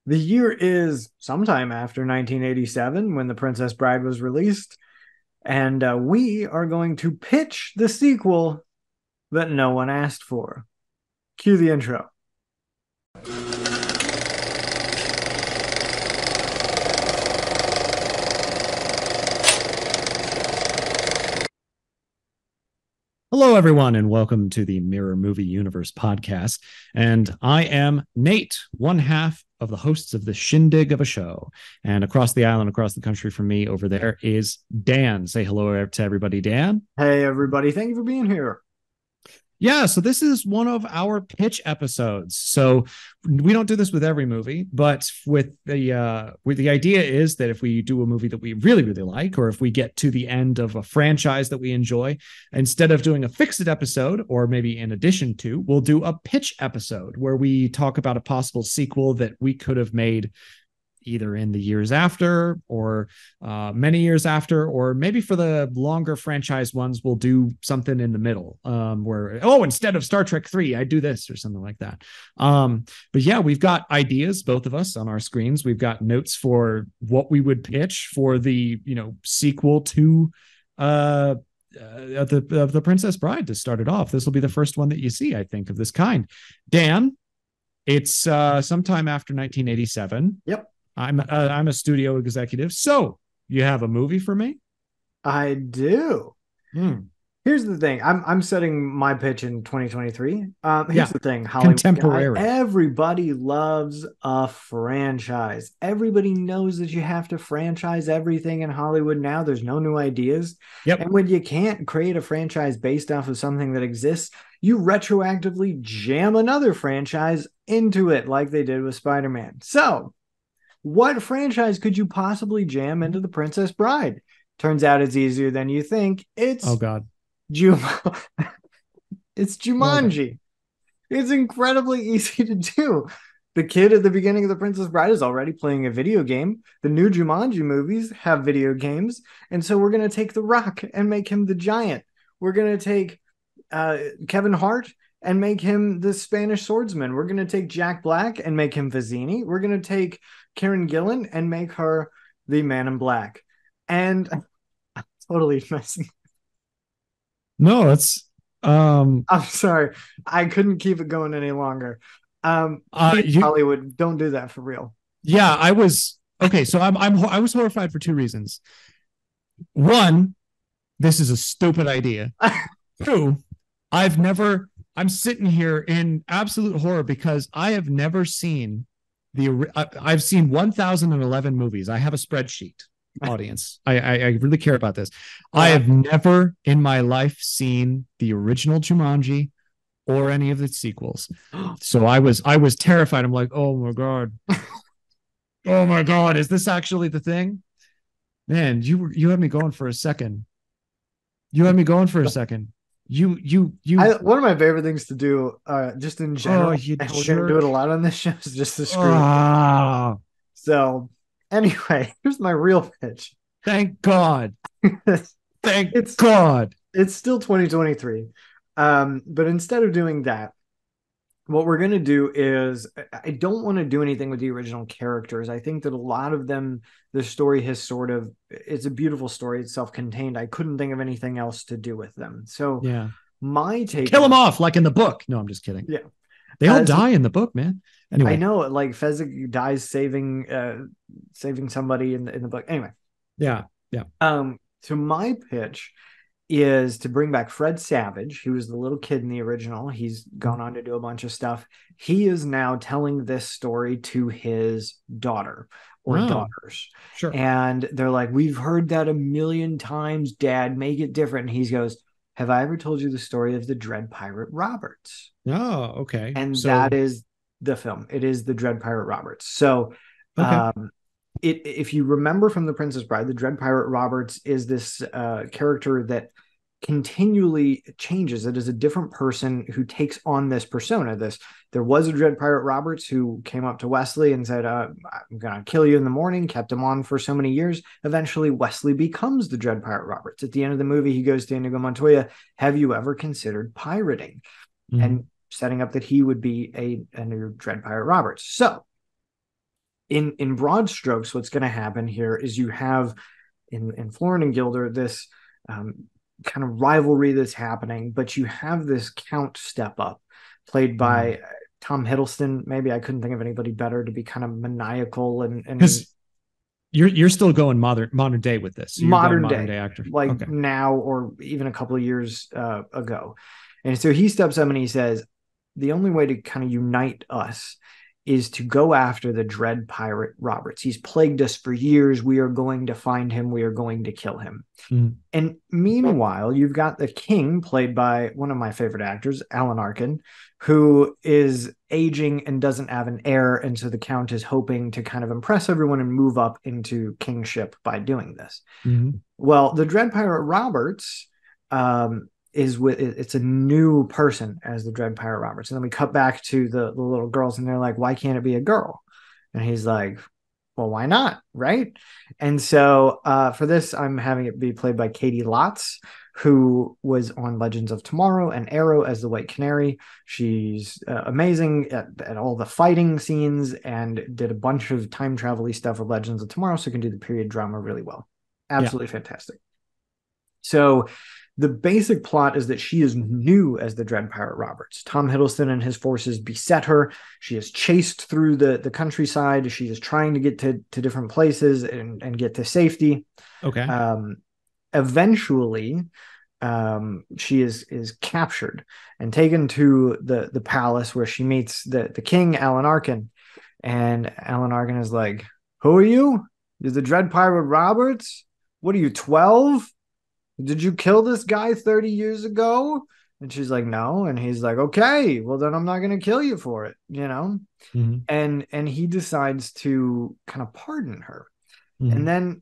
The year is sometime after 1987 when The Princess Bride was released, and we are going to pitch the sequel that no one asked for. Cue the intro. Hello, everyone, and welcome to the Mirror Movie Universe podcast. And I am Nate, one half of the hosts of the Shindig of a Show. And across the island, across the country from me over there is Dan. Say hello to everybody, Dan. Hey, everybody. Thank you for being here. Yeah, so this is one of our pitch episodes. So we don't do this with every movie, but with the idea is that if we do a movie that we really really like, or if we get to the end of a franchise that we enjoy, instead of doing a fix-it episode, or maybe in addition to, we'll do a pitch episode where we talk about a possible sequel that we could have made either in the years after or many years after, or maybe for the longer franchise ones, we'll do something in the middle where, instead of Star Trek 3, I do this or something like that. But yeah, we've got ideas, both of us on our screens. We've got notes for what we would pitch for the, sequel to the Princess Bride to start it off. This will be the first one that you see, I think, of this kind. Dan, it's sometime after 1987. Yep. I'm a studio executive. So you have a movie for me? I do. Here's the thing. I'm setting my pitch in 2023. Here's the thing, Hollywood contemporary. Everybody loves a franchise. Everybody knows that you have to franchise everything in Hollywood now. There's no new ideas. Yep. And when you can't create a franchise based off of something that exists, you retroactively jam another franchise into it, like they did with Spider-Man. So what franchise could you possibly jam into The Princess Bride? Turns out it's easier than you think. It's oh god, it's Jumanji. It's incredibly easy to do. The kid at the beginning of The Princess Bride is already playing a video game. The new Jumanji movies have video games, and so we're gonna take The Rock and make him the giant. We're gonna take Kevin Hart and make him the Spanish swordsman. We're gonna take Jack Black and make him Vizzini. We're gonna take Karen Gillan and make her the Man in Black. And I'm totally messing. No, it's I'm sorry. I couldn't keep it going any longer. Hollywood, don't do that for real. Yeah, I was okay. So I was horrified for two reasons. One, this is a stupid idea. Two, I'm sitting here in absolute horror because I have never seen I've seen 1,011 movies. I have a spreadsheet, audience. I really care about this. I have never in my life seen the original Jumanji or any of its sequels. So I was terrified. I'm like, oh my God. Oh my God. Is this actually the thing? Man, you had me going for a second. You had me going for a second. One of my favorite things to do, just in general, and we're gonna do it a lot on this show, is just to screw. So anyway, here's my real pitch. Thank God. Thank God. It's still 2023. But instead of doing that, what we're gonna do is, I don't want to do anything with the original characters. I think that a lot of them, the story has it's a beautiful story. It's self-contained. I couldn't think of anything else to do with them. So yeah, my take, kill them off like in the book. No, I'm just kidding. Yeah, they all die in the book, man. Anyway, I know, like Fezzik dies saving somebody in the book. Anyway, yeah. So my pitch is to bring back Fred Savage, who was the little kid in the original. He's gone on to do a bunch of stuff. He is now telling this story to his daughter or daughters. Sure. And they're like, we've heard that a million times, Dad, make it different. And he goes, have I ever told you the story of the Dread Pirate Roberts? Oh, okay. And that is the film. It is the Dread Pirate Roberts. So if you remember from The Princess Bride, the Dread Pirate Roberts is this character that continually changes. It is a different person who takes on this persona. There was a Dread Pirate Roberts who came up to Wesley and said, I'm gonna kill you in the morning, kept him on for so many years. Eventually Wesley becomes the Dread Pirate Roberts. At the end of the movie, he goes to Inigo Montoya, have you ever considered pirating? And setting up that he would be a new Dread Pirate Roberts. So in broad strokes, what's going to happen here is you have in Florin and Gilder this kind of rivalry that's happening, but you have this Count step up, played by Tom Hiddleston. Maybe I couldn't think of anybody better to be kind of maniacal and because you're still going modern day with this. So you're going modern day actor, like okay. Now or even a couple of years ago. And so he steps up and he says, the only way to kind of unite us is to go after the dread pirate Roberts. He's plagued us for years. We are going to find him. We are going to kill him. And meanwhile, you've got the king, played by one of my favorite actors, Alan Arkin, who is aging and doesn't have an heir. And so the Count is hoping to kind of impress everyone and move up into kingship by doing this. Well, the dread pirate Roberts it's a new person as the dread pirate Roberts. And then we cut back to the little girls and they're like, why can't it be a girl? And he's like, well, why not? Right. And so for this, I'm having it be played by Cadie Lotz, who was on Legends of Tomorrow and Arrow as the White Canary. She's amazing at all the fighting scenes and did a bunch of time travel-y stuff with Legends of Tomorrow. So can do the period drama really well. Absolutely fantastic. So the basic plot is that she is new as the Dread Pirate Roberts. Tom Hiddleston and his forces beset her. She is chased through the countryside. She is trying to get to different places and get to safety. Okay. Eventually, she is captured and taken to the palace where she meets the king, Alan Arkin. And Alan Arkin is like, who are you? You're the Dread Pirate Roberts? What are you, 12? Did you kill this guy 30 years ago? And she's like, no. And he's like, okay, well, then I'm not going to kill you for it, you know? And he decides to kind of pardon her. And then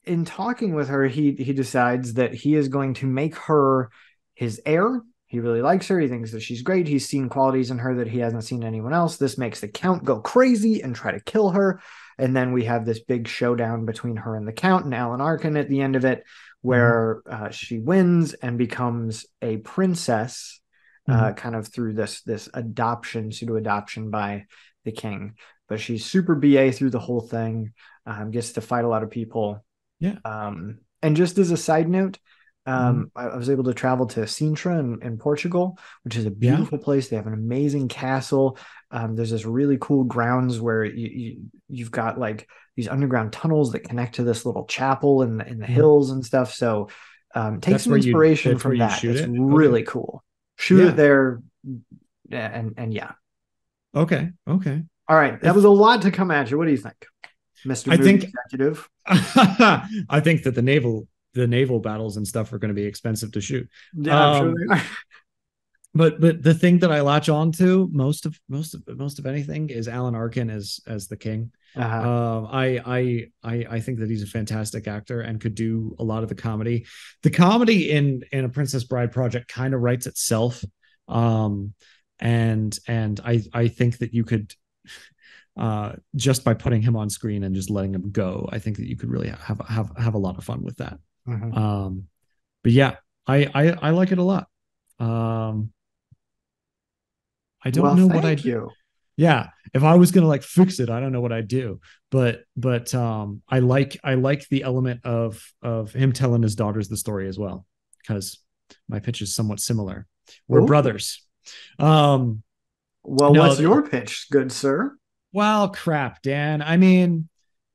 in talking with her, he decides that he is going to make her his heir. He really likes her. He thinks that she's great. He's seen qualities in her that he hasn't seen anyone else. This makes the Count go crazy and try to kill her. And then we have this big showdown between her and the Count and Alan Arkin at the end of it, where she wins and becomes a princess, kind of through this pseudo-adoption by the king. But she's super BA through the whole thing, gets to fight a lot of people. And just as a side note, I was able to travel to Sintra in Portugal, which is a beautiful place. They have an amazing castle. There's this really cool grounds where you've got like these underground tunnels that connect to this little chapel in the hills and stuff. So take some inspiration from that. It's really cool. Shoot it there. And yeah. Okay. All right. That was a lot to come at you. What do you think, Mr. Movie Executive? I think that the naval battles and stuff are going to be expensive to shoot. Yeah, I'm sure they are. But the thing that I latch on to most of anything is Alan Arkin as the king. I think that he's a fantastic actor and could do a lot of the comedy. The comedy in A Princess Bride project kind of writes itself. And I think that you could just by putting him on screen and just letting him go, I think that you could really have a lot of fun with that. But yeah, I like it a lot. I don't know what I'd do. Yeah, if I was gonna like fix it, I don't know what I'd do. But I like the element of him telling his daughters the story as well, because my pitch is somewhat similar. We're brothers. Well, what's your pitch, good sir? Well, crap, Dan. I mean,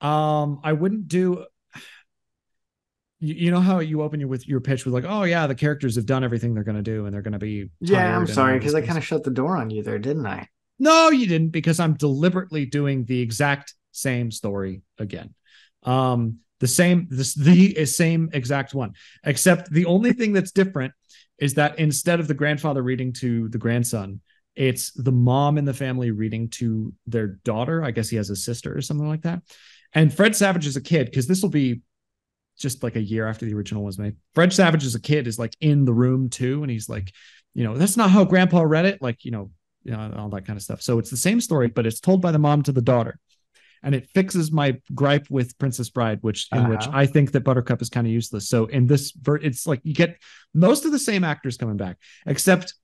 I wouldn't do. You know how you open your pitch with like, oh yeah, the characters have done everything they're going to do and they're going to be. Yeah, I'm sorry because I kind of shut the door on you there, didn't I? No, you didn't, because I'm deliberately doing the exact same story again. The same exact one, except the only thing that's different is that instead of the grandfather reading to the grandson, it's the mom in the family reading to their daughter. I guess he has a sister or something like that. And Fred Savage is a kid, because this will be just like a year after the original was made. Fred Savage as a kid is like in the room too. And he's like, that's not how grandpa read it. Like, all that kind of stuff. So it's the same story, but it's told by the mom to the daughter. And it fixes my gripe with Princess Bride, which I think that Buttercup is kind of useless. So in this, it's like you get most of the same actors coming back, except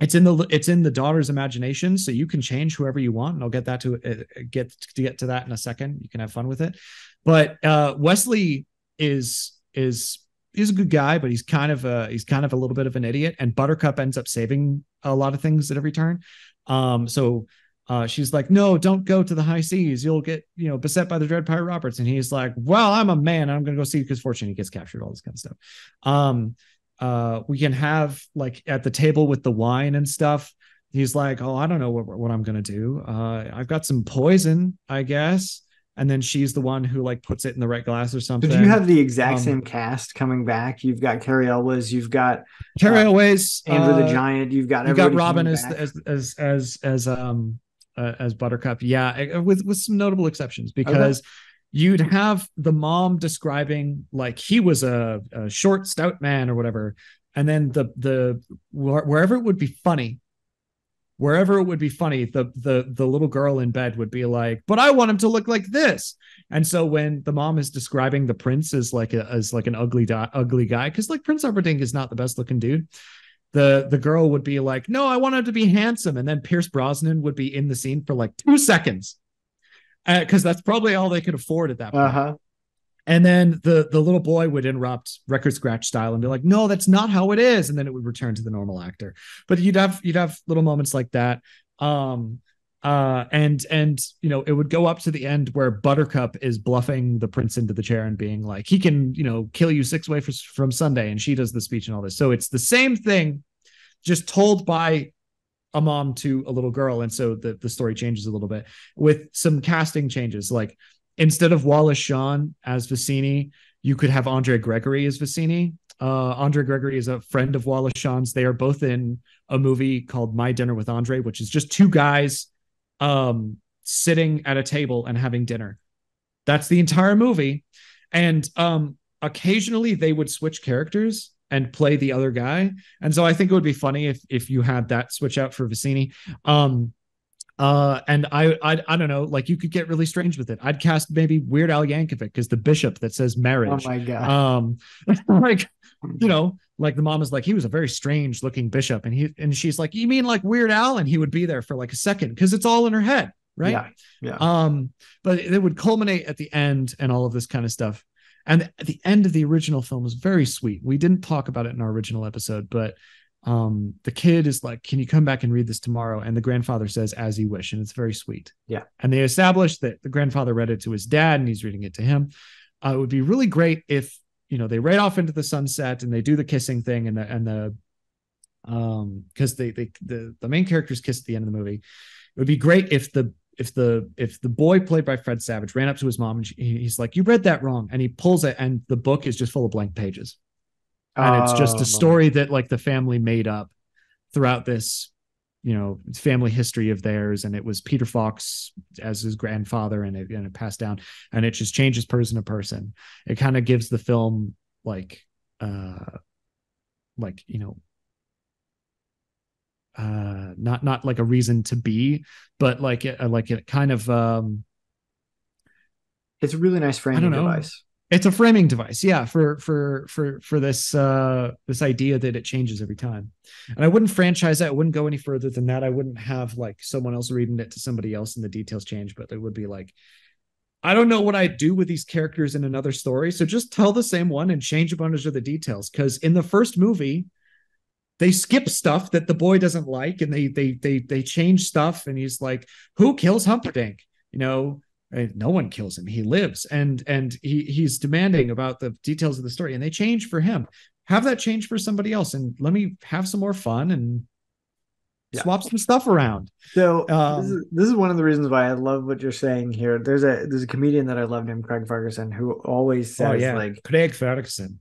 it's in the daughter's imagination, so you can change whoever you want, and I'll get that to get to that in a second. You can have fun with it. But Wesley is a good guy, but he's kind of a little bit of an idiot, and Buttercup ends up saving a lot of things at every turn. So she's like, no, don't go to the high seas, you'll get, beset by the Dread Pirate Roberts. And he's like, well, I'm a man, I'm gonna go see, because fortunately he gets captured, all this kind of stuff. We can have, like, at the table with the wine and stuff, he's like, oh, I don't know what I'm gonna do. I've got some poison, I guess. And then she's the one who, like, puts it in the right glass or something. Did you have the exact same cast coming back? You've got Cary Elwes, you've got Cary Elwes, Andrew the Giant, you've got Robin as Buttercup. Yeah, with some notable exceptions, because you'd have the mom describing, like, he was a short, stout man or whatever, and then the wherever it would be funny, the little girl in bed would be like, but I want him to look like this. And so when the mom is describing the prince as like an ugly guy, because, like, Prince Humperdinck is not the best looking dude, the girl would be like, no, I want him to be handsome. And then Pierce Brosnan would be in the scene for like 2 seconds, because that's probably all they could afford at that point. And then the little boy would interrupt, record scratch style, and be like, no, that's not how it is. And then it would return to the normal actor. But you'd have little moments like that. And it would go up to the end where Buttercup is bluffing the prince into the chair and being like, he can, kill you 6 ways from Sunday. And she does the speech and all this. So it's the same thing, just told by a mom to a little girl. And so the story changes a little bit with some casting changes. Like, instead of Wallace Shawn as Vizzini, you could have Andre Gregory as Vizzini. Andre Gregory is a friend of Wallace Shawn's. They are both in a movie called My Dinner with Andre, which is just 2 guys sitting at a table and having dinner. That's the entire movie. And occasionally they would switch characters and play the other guy. And so I think it would be funny if you had that switch out for Vizzini. And I don't know, like, you could get really strange with it. I'd cast maybe Weird Al Yankovic as the bishop that says marriage. Oh my God. Like, like, the mom is like, he was a very strange looking bishop. And she's like, you mean like Weird Al? And he would be there for like a second, because it's all in her head. Right. Yeah. But it would culminate at the end and all of this kind of stuff. And at the end of the original film was very sweet. We didn't talk about it in our original episode, but the kid is like, can you come back and read this tomorrow? And the grandfather says, as you wish. And it's very sweet. Yeah. And they established that the grandfather read it to his dad and he's reading it to him. It would be really great if, they ride off into the sunset and they do the kissing thing, because the main characters kiss at the end of the movie. It would be great if the boy played by Fred Savage ran up to his mom and he's like, you read that wrong. And he pulls it and the book is just full of blank pages. And it's just a story that, like, the family made up throughout this, family history of theirs. And it was Peter Fox as his grandfather, and it passed down, and it just changes person to person. It kind of gives the film not like a reason to be, but like it kind of, it's a really nice framing device. It's a framing device, yeah, for this this idea that it changes every time. And I wouldn't franchise that. I wouldn't go any further than that. I wouldn't have, like, someone else reading it to somebody else and the details change, but it would be like, I don't know what I'd do with these characters in another story, so just tell the same one and change a bunch of the details. Because in the first movie, they skip stuff that the boy doesn't like, and they change stuff, and he's like, who kills Humperdinck? No one kills him. He lives. And he's demanding about the details of the story, and they change for him. Have that change for somebody else, and let me have some more fun and swap some stuff around. So this is one of the reasons why I love what you're saying here. There's a comedian that I love named Craig Ferguson, who always says, Craig Ferguson.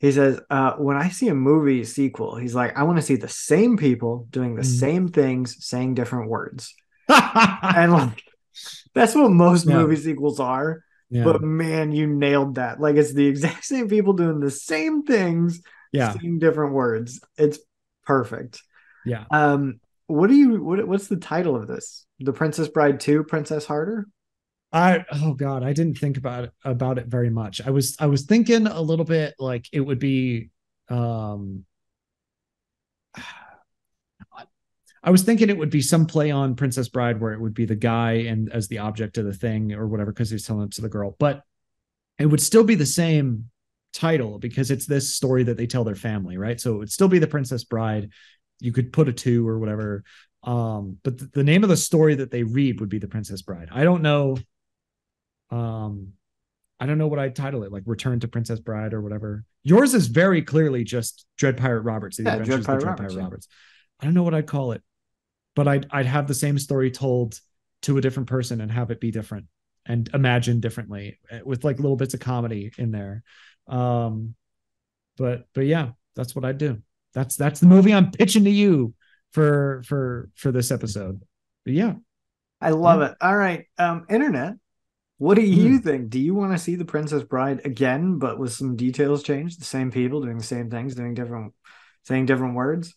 He says, when I see a movie sequel, he's like, I want to see the same people doing the same things, saying different words. And, like, that's what most movie sequels are. Yeah. But man, you nailed that. Like, it's the exact same people doing the same things, saying different words. It's perfect. Yeah. What's the title of this? The Princess Bride 2, Princess Harder? I didn't think about it very much. I was thinking a little bit like it would be I was thinking it would be some play on Princess Bride where it would be the guy and as the object of the thing or whatever, because he's telling it to the girl. But it would still be the same title because it's this story that they tell their family, right? So it would still be the Princess Bride. You could put a 2 or whatever. But the name of the story that they read would be the Princess Bride. I don't know. I don't know what I'd title it, like Return to Princess Bride or whatever. Yours is very clearly just Dread Pirate Roberts, the Adventures of Dread Pirate Roberts. I don't know what I'd call it, but I'd have the same story told to a different person and have it be different and imagined differently with like little bits of comedy in there. But yeah, that's what I'd do. That's the movie I'm pitching to you for this episode. But yeah, I love it. All right, internet, what do you think? Do you want to see the Princess Bride again, but with some details changed? The same people doing the same things, saying different words,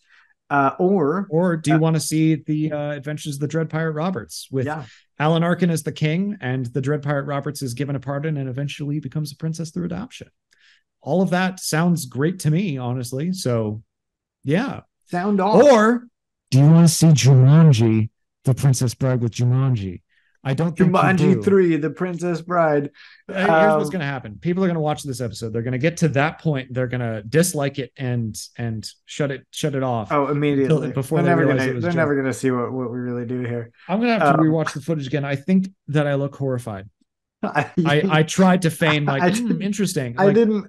or do you want to see the Adventures of the Dread Pirate Roberts with Alan Arkin as the king, and the Dread Pirate Roberts is given a pardon and eventually becomes a princess through adoption? All of that sounds great to me, honestly. So, yeah, sound off. Or do you want to see Jumanji, the Princess Bride with Jumanji? I don't think Jumanji 3, the Princess Bride. Here's what's going to happen. People are going to watch this episode. They're going to get to that point. They're going to dislike it and shut it off. Oh, immediately. Before they're never going to see what we really do here. I'm going to have to rewatch the footage again. I think that I look horrified. I tried to feign like interesting. I didn't.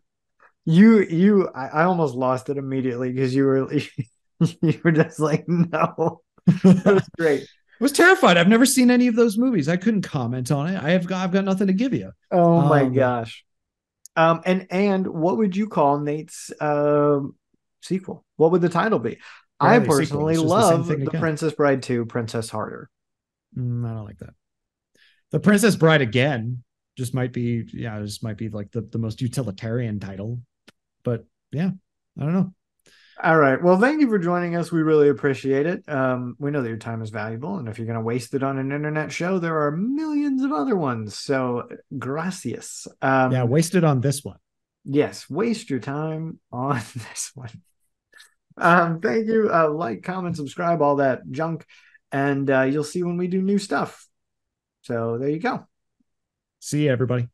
I almost lost it immediately because you were just like, no. That was great. Was terrified. I've never seen any of those movies. I couldn't comment on it. I've got nothing to give you. Oh my gosh. And what would you call Nate's sequel? What would the title be? I personally love the Princess Bride 2, Princess Harder. I don't like that. The Princess Bride again just might be like the most utilitarian title. But yeah, I don't know. All right. Well, thank you for joining us. We really appreciate it. We know that your time is valuable, and if you're going to waste it on an internet show, there are millions of other ones. So, gracias. Waste it on this one. Yes, waste your time on this one. Thank you. Like, comment, subscribe, all that junk, and you'll see when we do new stuff. So, there you go. See you, everybody.